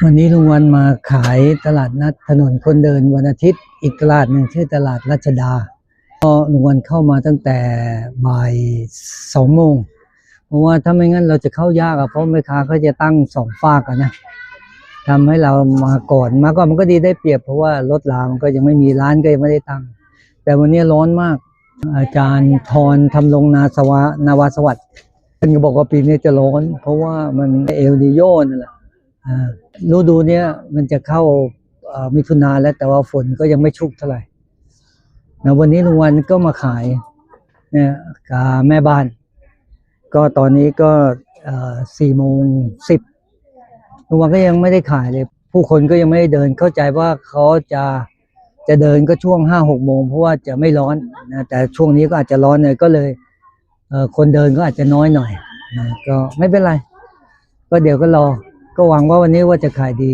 วันนี้ลุงวันมาขายตลาดนัดถนนคนเดินวันอาทิตย์อีกตลาดหนึ่งชื่อตลาดรัชดาก็ลุงวันเข้ามาตั้งแต่บ่าย2 โมงเพราะว่าถ้าไม่งั้นเราจะเข้ายากเพราะแม่ค้าเขาจะตั้ง2 ฝากนะทำให้เรามาก่อนมันก็ดีได้เปรียบเพราะว่ารถรามันก็ยังไม่มีร้านก็ยังไม่ได้ตั้งแต่วันนี้ร้อนมากอาจารย์ทรทำรงนาวาสวัสดิ์ท่านก็บอกว่าปีนี้จะร้อนเพราะว่ามันเอลนีโญนั่นแหละฤดูเนี้ยมันจะเข้ามิถุนาแล้วแต่ว่าฝนก็ยังไม่ชุกเท่าไหร่นะวันนี้ลุงวันก็มาขายเนี่ยกับแม่บ้านก็ตอนนี้ก็4:10ลุงวันก็ยังไม่ได้ขายเลยผู้คนก็ยังไม่ได้เดินเข้าใจว่าเขาจะเดินก็ช่วง5-6 โมงเพราะว่าจะไม่ร้อนนะแต่ช่วงนี้ก็อาจจะร้อนเลยก็เลยคนเดินก็อาจจะน้อยหน่อยนะก็ไม่เป็นไรก็เดี๋ยวก็รอก็หวังว่าวันนี้ว่าจะขายดี